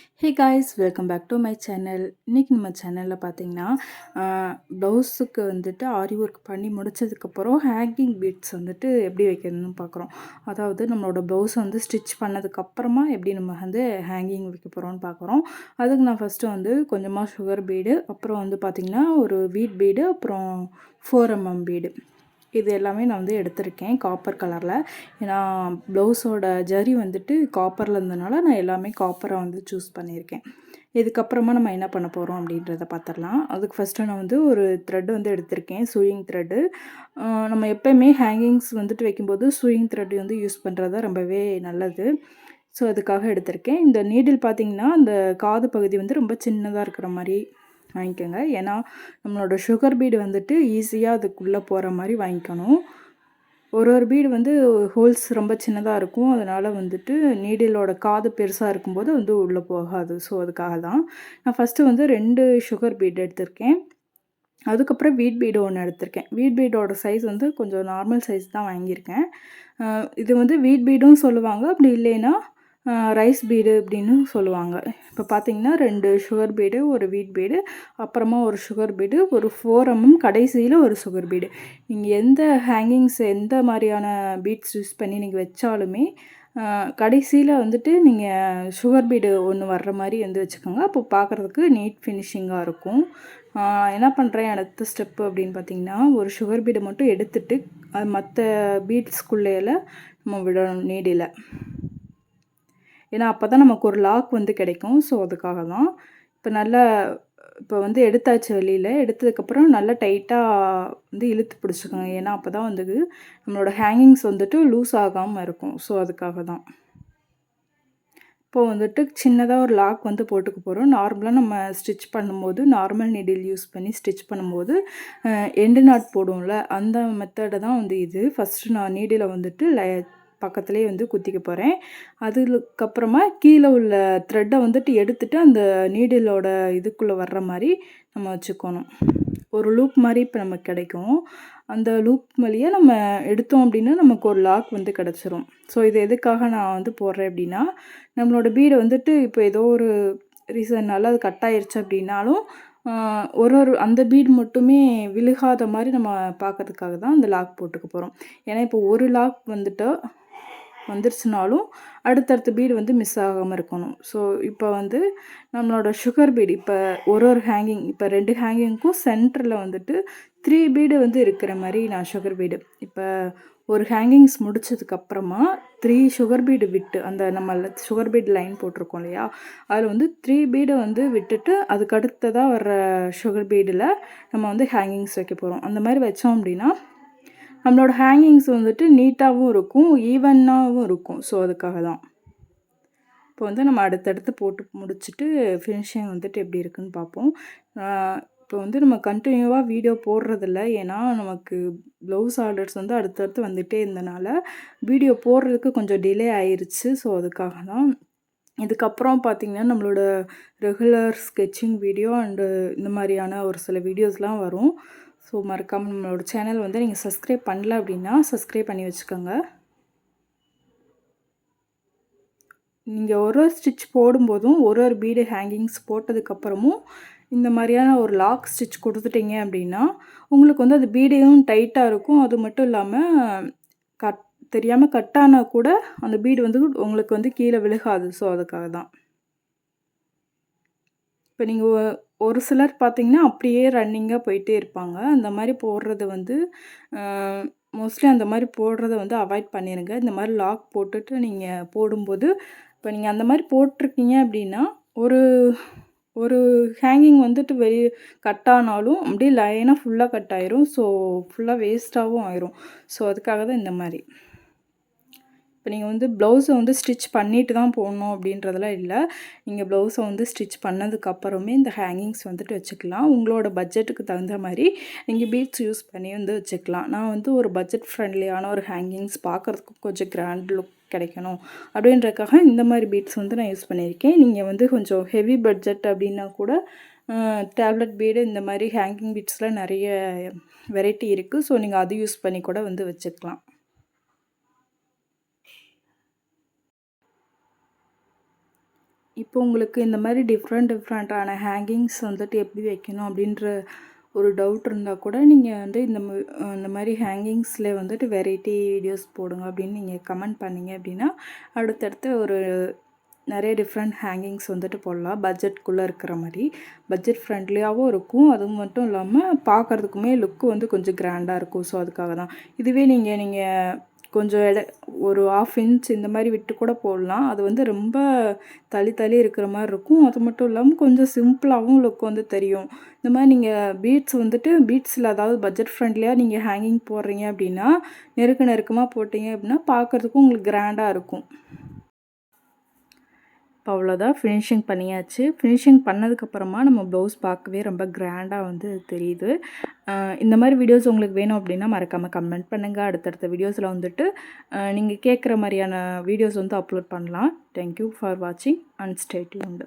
Hey guys welcome back to my channel. இன்றைக்கி நம்ம சேனலில் பார்த்தீங்கன்னா ப்ளவுஸுக்கு வந்துட்டு ஆரி ஒர்க் பண்ணி முடித்ததுக்கப்புறம் ஹேங்கிங் பீட்ஸ் வந்துட்டு எப்படி வைக்கணும்னு பார்க்குறோம். அதாவது நம்மளோட ப்ளவுஸ் வந்து ஸ்டிச் பண்ணதுக்கப்புறமா எப்படி நம்ம வந்து ஹேங்கிங் வைக்க போகிறோம்னு பார்க்குறோம். அதுக்கு நான் ஃபஸ்ட்டு வந்து கொஞ்சமாக சுகர் பீடு, அப்புறம் வந்து பார்த்திங்கன்னா ஒரு வீட் பீடு, அப்புறம் 4mm பீடு, இது எல்லாமே நான் வந்து எடுத்திருக்கேன் காப்பர் கலரில். ஏன்னா ப்ளவுஸோட ஜரி வந்துட்டு காப்பரில் இருந்தனால நான் எல்லாமே காப்பரை வந்து சூஸ் பண்ணியிருக்கேன். இதுக்கப்புறமா நம்ம என்ன பண்ண போகிறோம் அப்படின்றத பார்த்துடலாம். அதுக்கு ஃபஸ்ட்டு நான் வந்து ஒரு த்ரெட் வந்து எடுத்திருக்கேன், சூயிங் த்ரெட்டு. நம்ம எப்போயுமே ஹேங்கிங்ஸ் வந்துட்டு வைக்கும்போது சூயிங் த்ரெட் வந்து யூஸ் பண்ணுறது தான் ரொம்பவே நல்லது. ஸோ அதுக்காக எடுத்திருக்கேன். இந்த நீடில் பார்த்திங்கன்னா அந்த காது பகுதி வந்து ரொம்ப சின்னதாக இருக்கிற மாதிரி வாங்கிக்கோங்க. ஏன்னா நம்மளோட சுகர் பீடு வந்துட்டு ஈஸியாக அதுக்குள்ளே போகிற மாதிரி வாங்கிக்கணும். ஒரு பீடு வந்து ஹோல்ஸ் ரொம்ப சின்னதாக இருக்கும். அதனால் வந்துட்டு நீடிலோட காது பெருசாக இருக்கும்போது வந்து உள்ளே போகாது. ஸோ அதுக்காக தான் நான் ஃபஸ்ட்டு வந்து 2 சுகர் பீட் எடுத்திருக்கேன். அதுக்கப்புறம் வீட் பீடு ஒன்று எடுத்திருக்கேன். வீட் பீடோட சைஸ் வந்து கொஞ்சம் நார்மல் சைஸ் தான் வாங்கியிருக்கேன். இது வந்து வீட் பீடும் சொல்லுவாங்க, அப்படி இல்லைன்னா ரைஸ் பீடு அப்படின்னு சொல்லுவாங்க. இப்போ பார்த்தீங்கன்னா 2 சுகர் பீடு, ஒரு வீட் பீடு, அப்புறமா ஒரு சுகர் பீடு, ஒரு 4mm, கடைசியில் ஒரு சுகர் பீடு. நீங்கள் எந்த ஹேங்கிங்ஸ் எந்த மாதிரியான பீட்ஸ் யூஸ் பண்ணி நீங்கள் வச்சாலுமே கடைசியில் வந்துட்டு நீங்கள் சுகர் பீடு ஒன்று வர்ற மாதிரி வந்து வச்சுக்கோங்க. அப்போ பார்க்குறதுக்கு நீட் ஃபினிஷிங்காக இருக்கும். என்ன பண்ணுறேன் அடுத்த ஸ்டெப்பு அப்படின்னு பார்த்தீங்கன்னா, ஒரு சுகர் பீடை மட்டும் எடுத்துட்டு அது மற்ற பீட்ஸ்குள்ளேல நம்ம விடணும் நீடில். ஏன்னா அப்போ தான் நமக்கு ஒரு லாக் வந்து கிடைக்கும். ஸோ அதுக்காக தான். இப்போ வந்து எடுத்தாச்சு வெளியில். எடுத்ததுக்கப்புறம் நல்லா டைட்டாக வந்து இழுத்து பிடிச்சிக்கோங்க. ஏன்னா அப்போ தான் வந்து நம்மளோட ஹேங்கிங்ஸ் வந்துட்டு லூஸ் ஆகாமல் இருக்கும். ஸோ அதுக்காக தான். இப்போ வந்துட்டு சின்னதாக ஒரு லாக் வந்து போட்டுக்க போகிறோம். நார்மலாக நம்ம ஸ்டிச் பண்ணும்போது நார்மல் நீடில் யூஸ் பண்ணி ஸ்டிச் பண்ணும்போது எண்டு நாட் போடுவோம்ல, அந்த மெத்தடை தான் வந்து இது. ஃபஸ்ட்டு நான் நீடில் வந்துட்டு பக்கத்துலேயே வந்து குத்திக்க போகிறேன். அதுக்கப்புறமா கீழே உள்ள த்ரெட்டை வந்துட்டு எடுத்துகிட்டு அந்த நீடிலோட இதுக்குள்ளே வர்ற மாதிரி நம்ம வச்சுக்கணும். ஒரு லூப் மாதிரி இப்போ நமக்கு கிடைக்கும். அந்த லூப் வழியாக நம்ம எடுத்தோம் அப்படின்னா நமக்கு ஒரு லாக் வந்து கிடச்சிரும். ஸோ இது எதுக்காக நான் வந்து போடுறேன் அப்படின்னா, நம்மளோட பீடை வந்துட்டு இப்போ ஏதோ ஒரு ரீசன்னால அது கட் ஆயிருச்சு அப்படின்னாலும் அந்த பீடு மட்டுமே விழுகாத மாதிரி நம்ம பார்க்கறதுக்காக தான் அந்த லாக் போட்டுக்க போகிறோம். ஏன்னா இப்போ ஒரு லாக் வந்துருச்சுனாலும் அடுத்தடுத்த பீடு வந்து மிஸ் ஆகாமல் இருக்கணும். ஸோ இப்போ வந்து நம்மளோட சுகர் பீடு இப்போ ஒரு ஹேங்கிங் இப்போ 2 ஹேங்கிங்க்கும் சென்டரில் வந்துட்டு 3 பீடு வந்து இருக்கிற மாதிரி நான் சுகர் பீடு இப்போ ஒரு ஹேங்கிங்ஸ் முடிச்சதுக்கப்புறமா 3 சுகர் பீடு விட்டு அந்த நம்ம சுகர் பீடு லைன் போட்டிருக்கோம் இல்லையா, அதில் வந்து 3 பீடை வந்து விட்டுட்டு அதுக்கு அடுத்ததாக வர்ற சுகர் பீடில் நம்ம வந்து ஹேங்கிங்ஸ் வைக்க போகிறோம். அந்த மாதிரி வச்சோம் அப்படின்னா நம்மளோட ஹேங்கிங்ஸ் வந்துட்டு நீட்டாகவும் இருக்கும், ஈவனாகவும் இருக்கும். ஸோ அதுக்காக தான். இப்போ வந்து நம்ம அடுத்தடுத்து போட்டு முடிச்சுட்டு ஃபினிஷிங் வந்துட்டு எப்படி இருக்குன்னு பார்ப்போம். இப்போ வந்து நம்ம கண்டினியூவாக வீடியோ போடுறதில்ல. ஏன்னா நமக்கு ப்ளவுஸ் ஆர்டர்ஸ் வந்து அடுத்தடுத்து வந்துகிட்டே இருந்தனால வீடியோ போடுறதுக்கு கொஞ்சம் டிலே ஆயிடுச்சு. ஸோ அதுக்காக தான். இதுக்கப்புறம் பார்த்திங்கன்னா நம்மளோட ரெகுலர் ஸ்கெட்சிங் வீடியோ அண்டு இந்த மாதிரியான ஒரு சில வீடியோஸ்லாம் வரும். ஸோ மறக்காமல் நம்மளோட சேனல் வந்து நீங்கள் சப்ஸ்கிரைப் பண்ணல அப்படின்னா சப்ஸ்கிரைப் பண்ணி வச்சுக்கோங்க. நீங்கள் ஒரு ஸ்டிச் போடும்போதும் ஒரு பீடு ஹேங்கிங்ஸ் போட்டதுக்கப்புறமும் இந்த மாதிரியான ஒரு லாக் ஸ்டிச் கொடுத்துட்டிங்க அப்படின்னா உங்களுக்கு வந்து அது பீடையும் டைட்டாக இருக்கும். அது மட்டும் இல்லாமல் தெரியாமல் கட் ஆனால் கூட அந்த பீடு வந்து உங்களுக்கு வந்து கீழே விழுகாது. ஸோ அதுக்காக தான். இப்போ நீங்கள் ஒரு சிலர் பார்த்தீங்கன்னா அப்படியே ரன்னிங்காக போயிட்டே இருப்பாங்க. அந்த மாதிரி போடுறது வந்து மோஸ்ட்லி அந்த மாதிரி போடுறத வந்து அவாய்ட் பண்ணிடுங்க. இந்த மாதிரி லாக் போட்டுட்டு நீங்கள் போடும்போது இப்போ நீங்கள் அந்த மாதிரி போட்டிருக்கீங்க அப்படின்னா ஒரு ஒரு ஹேங்கிங் வந்துட்டு கட் ஆனாலும் அப்படியே லைனாக ஃபுல்லாக கட் ஆயிரும். ஸோ ஃபுல்லாக வேஸ்ட்டாகவும் ஆயிரும். ஸோ அதுக்காக தான் இந்த மாதிரி. இப்போ நீங்கள் வந்து ப்ளவுஸை வந்து ஸ்டிச் பண்ணிட்டு தான் போடணும் அப்படின்றதெல்லாம் இல்லை. நீங்கள் ப்ளவுஸை வந்து ஸ்டிச் பண்ணதுக்கப்புறமே இந்த ஹேங்கிங்ஸ் வந்துட்டு வச்சுக்கலாம். உங்களோட பட்ஜெட்டுக்கு தகுந்த மாதிரி நீங்கள் பீட்ஸ் யூஸ் பண்ணி வந்து வச்சுக்கலாம். நான் வந்து ஒரு பட்ஜெட் ஃப்ரெண்ட்லியான ஒரு ஹேங்கிங்ஸ் பார்க்குறதுக்கு கொஞ்சம் கிராண்ட் லுக் கிடைக்கணும் அப்படின்றதுக்காக இந்த மாதிரி பீட்ஸ் வந்து நான் யூஸ் பண்ணியிருக்கேன். நீங்கள் வந்து கொஞ்சம் ஹெவி பட்ஜெட் அப்படின்னா கூட டேப்லெட் பீடு இந்த மாதிரி ஹேங்கிங் பீட்ஸில் நிறைய வெரைட்டி இருக்குது. ஸோ நீங்கள் அது யூஸ் பண்ணி கூட வந்து வச்சுக்கலாம். இப்போ உங்களுக்கு இந்த மாதிரி டிஃப்ரெண்ட்டான ஹேங்கிங்ஸ் வந்துட்டு எப்படி வைக்கணும் அப்படின்ற ஒரு டவுட் இருந்தால் கூட நீங்கள் வந்து இந்த மாதிரி ஹேங்கிங்ஸில் வந்துட்டு வெரைட்டி வீடியோஸ் போடுங்க அப்படின்னு நீங்கள் கமெண்ட் பண்ணீங்க அப்படின்னா அடுத்தடுத்து ஒரு நிறைய டிஃப்ரெண்ட் ஹேங்கிங்ஸ் வந்துட்டு போடலாம். பட்ஜெட்குள்ளே இருக்கிற மாதிரி பட்ஜெட் ஃப்ரெண்ட்லியாகவும் இருக்கும். அது மட்டும் இல்லாமல் பார்க்குறதுக்குமே லுக்கு வந்து கொஞ்சம் கிராண்டாக இருக்கும். ஸோ அதுக்காக தான். இதுவே நீங்கள் கொஞ்சம் ஒரு 1/2 இன்ச் இந்த மாதிரி விட்டு கூட போடலாம். அது வந்து ரொம்ப தள்ளி தள்ளி இருக்கிற மாதிரி இருக்கும். அது மட்டும் இல்லாமல் கொஞ்சம் சிம்பிளாகவும் லுக் வந்து தெரியும். இந்த மாதிரி நீங்கள் பீட்ஸ் வந்துட்டு பீட்ஸில் அதாவது பட்ஜெட் ஃப்ரெண்ட்லியாக நீங்கள் ஹேங்கிங் போடுறீங்க அப்படின்னா நெருக்கமாக போட்டிங்க அப்படின்னா பார்க்குறதுக்கும் உங்களுக்கு கிராண்டாக இருக்கும். இப்போ அவ்வளோதான், ஃபினிஷிங் பண்ணியாச்சு. ஃபினிஷிங் பண்ணதுக்கப்புறமா நம்ம ப்ளவுஸ் பார்க்கவே ரொம்ப கிராண்டாக வந்து தெரியுது. இந்த மாதிரி வீடியோஸ் உங்களுக்கு வேணும் அப்படின்னா மறக்காமல் கமெண்ட் பண்ணுங்கள். அடுத்தடுத்த வீடியோஸில் வந்துட்டு நீங்கள் கேட்குற மாதிரியான வீடியோஸ் வந்து அப்லோட் பண்ணலாம். தேங்க்யூ ஃபார் வாட்சிங் அண்ட் ஸ்டே டியூன்ட்.